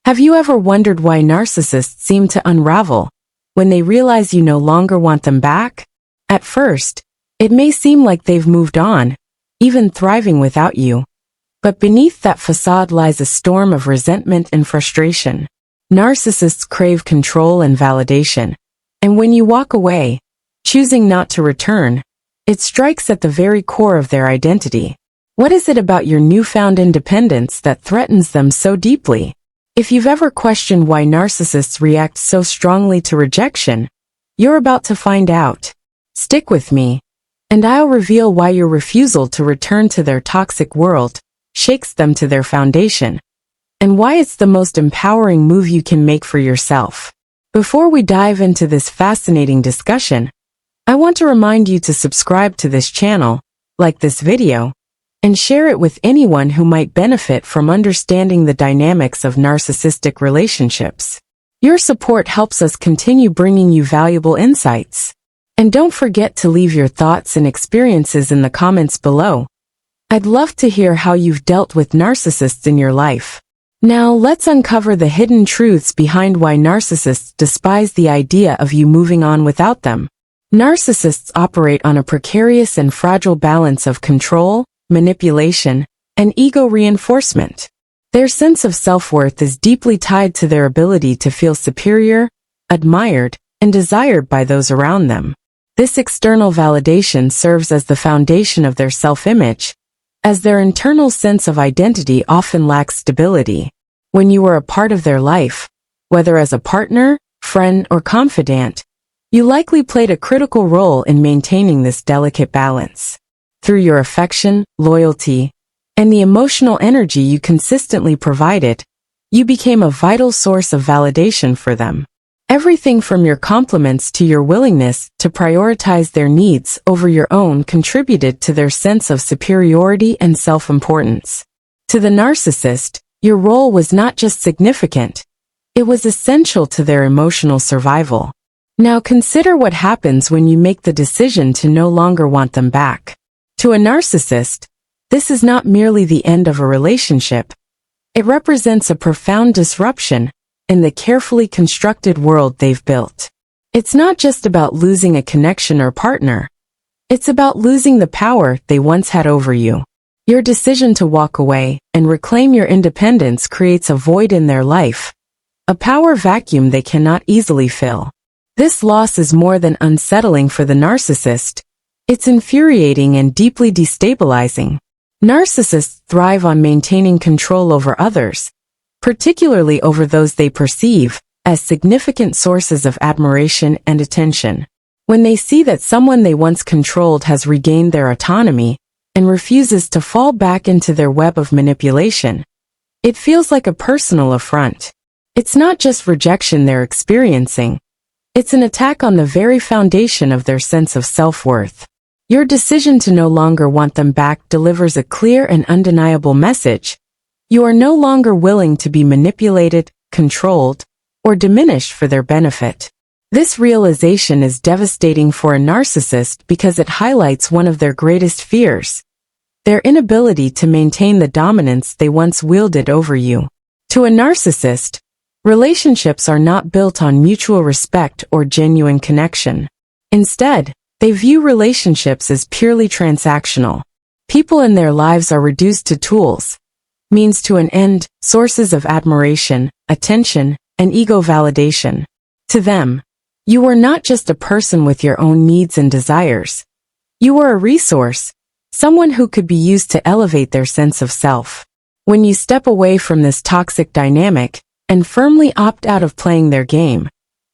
Have you ever wondered why narcissists seem to unravel when they realize you no longer want them back? At first, it may seem like they've moved on, even thriving without you. But beneath that facade lies a storm of resentment and frustration. Narcissists crave control and validation, and when you walk away, choosing not to return, it strikes at the very core of their identity. What is it about your newfound independence that threatens them so deeply? If you've ever questioned why narcissists react so strongly to rejection, you're about to find out. Stick with me, and I'll reveal why your refusal to return to their toxic world shakes them to their foundation, and why it's the most empowering move you can make for yourself. Before we dive into this fascinating discussion, I want to remind you to subscribe to this channel, like this video, and share it with anyone who might benefit from understanding the dynamics of narcissistic relationships. Your support helps us continue bringing you valuable insights. And don't forget to leave your thoughts and experiences in the comments below. I'd love to hear how you've dealt with narcissists in your life. Now let's uncover the hidden truths behind why narcissists despise the idea of you moving on without them. Narcissists operate on a precarious and fragile balance of control, manipulation, and ego reinforcement. Their sense of self-worth is deeply tied to their ability to feel superior, admired, and desired by those around them. This external validation serves as the foundation of their self-image, as their internal sense of identity often lacks stability. When you are a part of their life, whether as a partner, friend, or confidant, you likely played a critical role in maintaining this delicate balance. Through your affection, loyalty, and the emotional energy you consistently provided, you became a vital source of validation for them. Everything from your compliments to your willingness to prioritize their needs over your own contributed to their sense of superiority and self-importance. To the narcissist, your role was not just significant, it was essential to their emotional survival. Now consider what happens when you make the decision to no longer want them back. To a narcissist, this is not merely the end of a relationship. It represents a profound disruption in the carefully constructed world they've built. It's not just about losing a connection or partner. It's about losing the power they once had over you. Your decision to walk away and reclaim your independence creates a void in their life, a power vacuum they cannot easily fill. This loss is more than unsettling for the narcissist. It's infuriating and deeply destabilizing. Narcissists thrive on maintaining control over others, particularly over those they perceive as significant sources of admiration and attention. When they see that someone they once controlled has regained their autonomy and refuses to fall back into their web of manipulation, it feels like a personal affront. It's not just rejection they're experiencing. It's an attack on the very foundation of their sense of self-worth. Your decision to no longer want them back delivers a clear and undeniable message. You are no longer willing to be manipulated, controlled, or diminished for their benefit. This realization is devastating for a narcissist because it highlights one of their greatest fears: their inability to maintain the dominance they once wielded over you. To a narcissist, relationships are not built on mutual respect or genuine connection. Instead, they view relationships as purely transactional. People in their lives are reduced to tools, means to an end, sources of admiration, attention, and ego validation. To them, you are not just a person with your own needs and desires. You are a resource, someone who could be used to elevate their sense of self. When you step away from this toxic dynamic and firmly opt out of playing their game,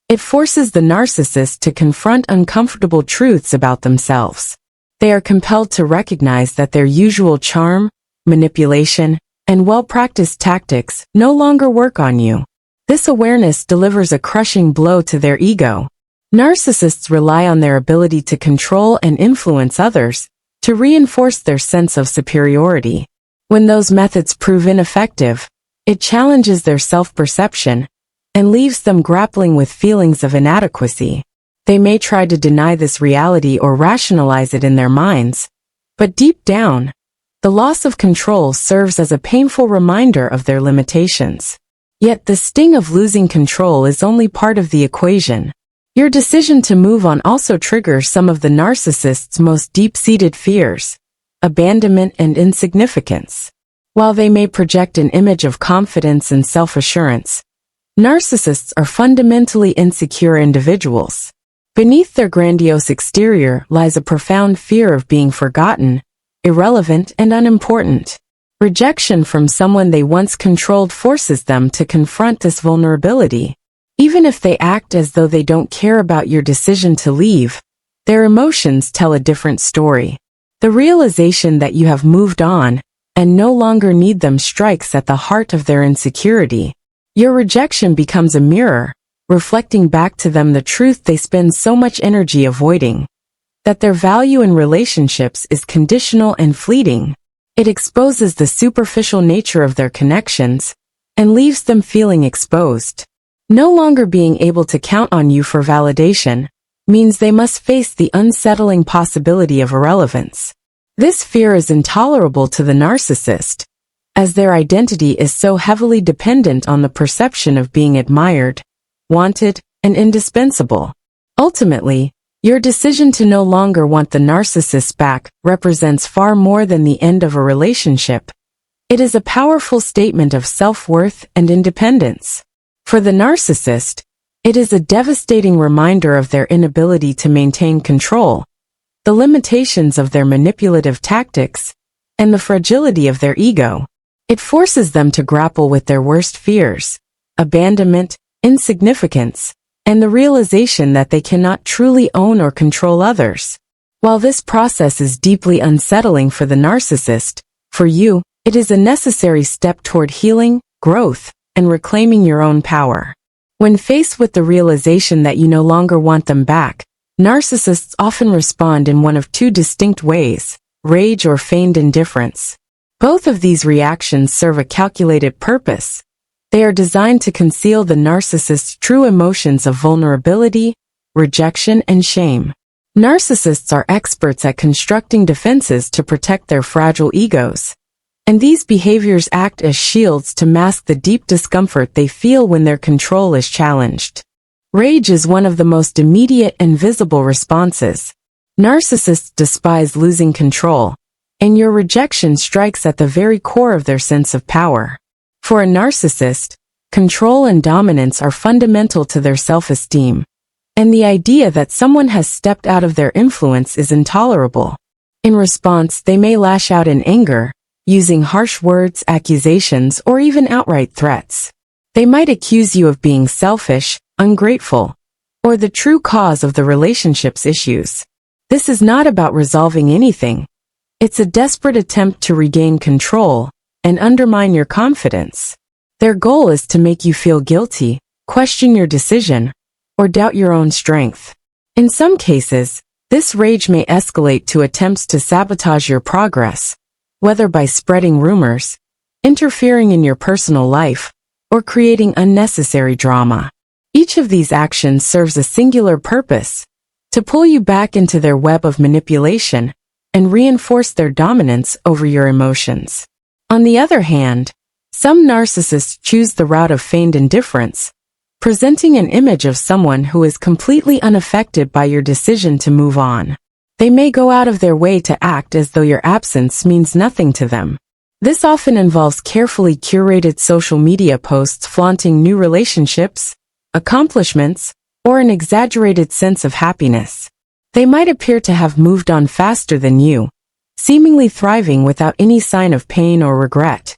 it forces the narcissist to confront uncomfortable truths about themselves. They are compelled to recognize that their usual charm, manipulation, and well-practiced tactics no longer work on you. This awareness delivers a crushing blow to their ego. Narcissists rely on their ability to control and influence others to reinforce their sense of superiority. When those methods prove ineffective, it challenges their self-perception and leaves them grappling with feelings of inadequacy. They may try to deny this reality or rationalize it in their minds, but deep down, the loss of control serves as a painful reminder of their limitations. Yet the sting of losing control is only part of the equation. Your decision to move on also triggers some of the narcissist's most deep-seated fears: abandonment and insignificance. While they may project an image of confidence and self-assurance, narcissists are fundamentally insecure individuals. Beneath their grandiose exterior lies a profound fear of being forgotten, irrelevant, and unimportant. Rejection from someone they once controlled forces them to confront this vulnerability. Even if they act as though they don't care about your decision to leave, their emotions tell a different story. The realization that you have moved on and no longer need them strikes at the heart of their insecurity. Your rejection becomes a mirror, reflecting back to them the truth they spend so much energy avoiding: that their value in relationships is conditional and fleeting. It exposes the superficial nature of their connections and leaves them feeling exposed. No longer being able to count on you for validation means they must face the unsettling possibility of irrelevance. This fear is intolerable to the narcissist, as their identity is so heavily dependent on the perception of being admired, wanted, and indispensable. Ultimately, your decision to no longer want the narcissist back represents far more than the end of a relationship. It is a powerful statement of self-worth and independence. For the narcissist, it is a devastating reminder of their inability to maintain control, the limitations of their manipulative tactics, and the fragility of their ego. It forces them to grapple with their worst fears: abandonment, insignificance, and the realization that they cannot truly own or control others. While this process is deeply unsettling for the narcissist, for you, it is a necessary step toward healing, growth, and reclaiming your own power. When faced with the realization that you no longer want them back, narcissists often respond in one of two distinct ways: rage or feigned indifference. Both of these reactions serve a calculated purpose. They are designed to conceal the narcissist's true emotions of vulnerability, rejection, and shame. Narcissists are experts at constructing defenses to protect their fragile egos, and these behaviors act as shields to mask the deep discomfort they feel when their control is challenged. Rage is one of the most immediate and visible responses. Narcissists despise losing control, and your rejection strikes at the very core of their sense of power. For a narcissist, control and dominance are fundamental to their self-esteem, and the idea that someone has stepped out of their influence is intolerable. In response, they may lash out in anger, using harsh words, accusations, or even outright threats. They might accuse you of being selfish, ungrateful, or the true cause of the relationship's issues. This is not about resolving anything. It's a desperate attempt to regain control and undermine your confidence. Their goal is to make you feel guilty, question your decision, or doubt your own strength. In some cases, this rage may escalate to attempts to sabotage your progress, whether by spreading rumors, interfering in your personal life, or creating unnecessary drama. Each of these actions serves a singular purpose: to pull you back into their web of manipulation and reinforce their dominance over your emotions. On the other hand, some narcissists choose the route of feigned indifference, presenting an image of someone who is completely unaffected by your decision to move on. They may go out of their way to act as though your absence means nothing to them. This often involves carefully curated social media posts flaunting new relationships, accomplishments, or an exaggerated sense of happiness. They might appear to have moved on faster than you, seemingly thriving without any sign of pain or regret.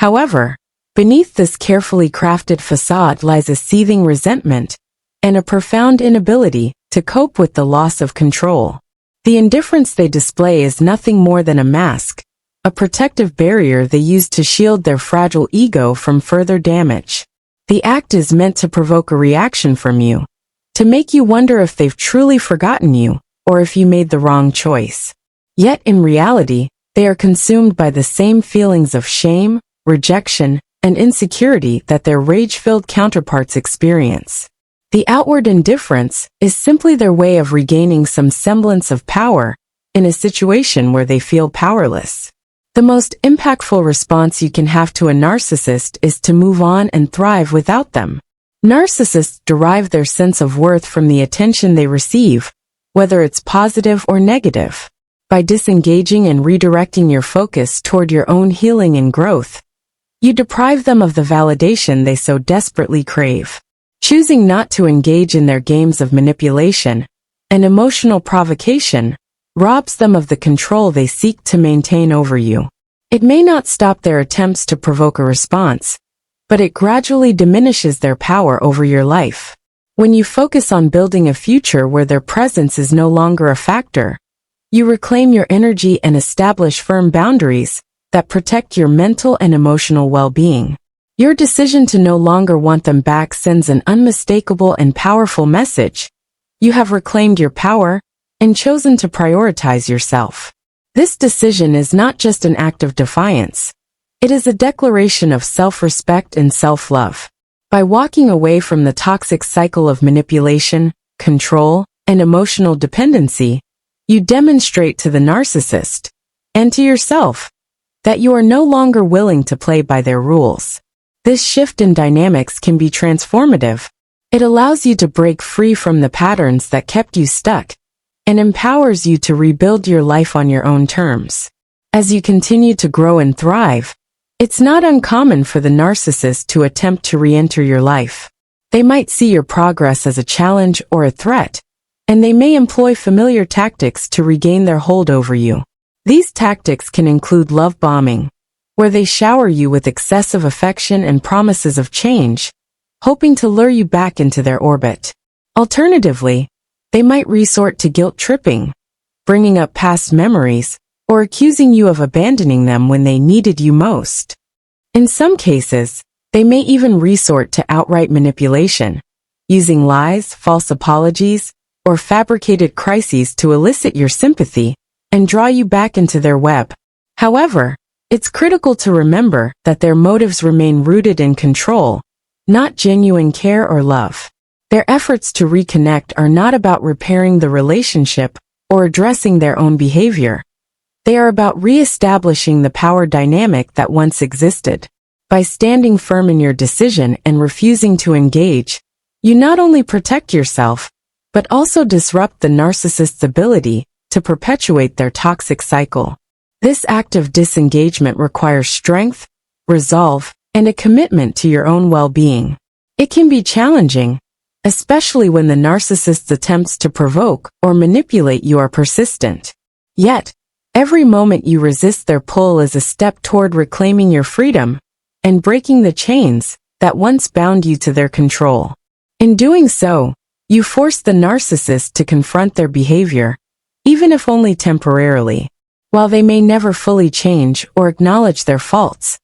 However, beneath this carefully crafted facade lies a seething resentment and a profound inability to cope with the loss of control. The indifference they display is nothing more than a mask, a protective barrier they use to shield their fragile ego from further damage. The act is meant to provoke a reaction from you, to make you wonder if they've truly forgotten you, or if you made the wrong choice. Yet in reality, they are consumed by the same feelings of shame, rejection, and insecurity that their rage-filled counterparts experience. The outward indifference is simply their way of regaining some semblance of power in a situation where they feel powerless. The most impactful response you can have to a narcissist is to move on and thrive without them. Narcissists derive their sense of worth from the attention they receive, whether it's positive or negative. By disengaging and redirecting your focus toward your own healing and growth, you deprive them of the validation they so desperately crave. Choosing not to engage in their games of manipulation and emotional provocation robs them of the control they seek to maintain over you. It may not stop their attempts to provoke a response, but it gradually diminishes their power over your life. When you focus on building a future where their presence is no longer a factor, you reclaim your energy and establish firm boundaries that protect your mental and emotional well-being. Your decision to no longer want them back sends an unmistakable and powerful message. You have reclaimed your power and chosen to prioritize yourself. This decision is not just an act of defiance. It is a declaration of self-respect and self-love. By walking away from the toxic cycle of manipulation, control, and emotional dependency, you demonstrate to the narcissist, and to yourself, that you are no longer willing to play by their rules. This shift in dynamics can be transformative. It allows you to break free from the patterns that kept you stuck, and empowers you to rebuild your life on your own terms. As you continue to grow and thrive, it's not uncommon for the narcissist to attempt to re-enter your life. They might see your progress as a challenge or a threat, and they may employ familiar tactics to regain their hold over you. These tactics can include love bombing, where they shower you with excessive affection and promises of change, hoping to lure you back into their orbit. Alternatively, they might resort to guilt tripping, bringing up past memories, or accusing you of abandoning them when they needed you most. In some cases, they may even resort to outright manipulation, using lies, false apologies, or fabricated crises to elicit your sympathy and draw you back into their web. However, it's critical to remember that their motives remain rooted in control, not genuine care or love. Their efforts to reconnect are not about repairing the relationship or addressing their own behavior. They are about re-establishing the power dynamic that once existed. By standing firm in your decision and refusing to engage, you not only protect yourself, but also disrupt the narcissist's ability to perpetuate their toxic cycle. This act of disengagement requires strength, resolve, and a commitment to your own well-being. It can be challenging, especially when the narcissist's attempts to provoke or manipulate you are persistent. Yet, every moment you resist their pull is a step toward reclaiming your freedom and breaking the chains that once bound you to their control. In doing so, you force the narcissist to confront their behavior, even if only temporarily. While they may never fully change or acknowledge their faults,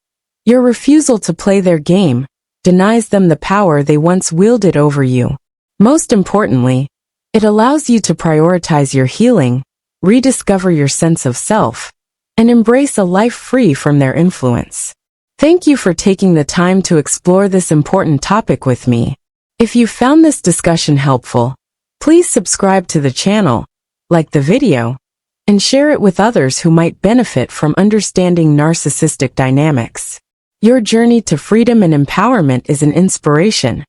your refusal to play their game denies them the power they once wielded over you. Most importantly, it allows you to prioritize your healing, rediscover your sense of self, and embrace a life free from their influence. Thank you for taking the time to explore this important topic with me. If you found this discussion helpful, please subscribe to the channel, like the video, and share it with others who might benefit from understanding narcissistic dynamics. Your journey to freedom and empowerment is an inspiration,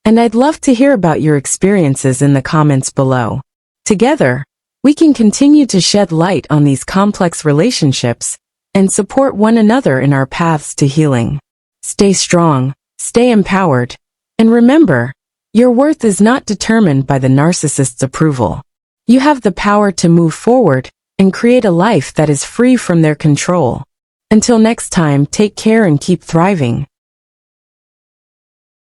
and I'd love to hear about your experiences in the comments below. Together, we can continue to shed light on these complex relationships and support one another in our paths to healing. Stay strong, stay empowered, and remember, your worth is not determined by the narcissist's approval. You have the power to move forward and create a life that is free from their control. Until next time, take care and keep thriving.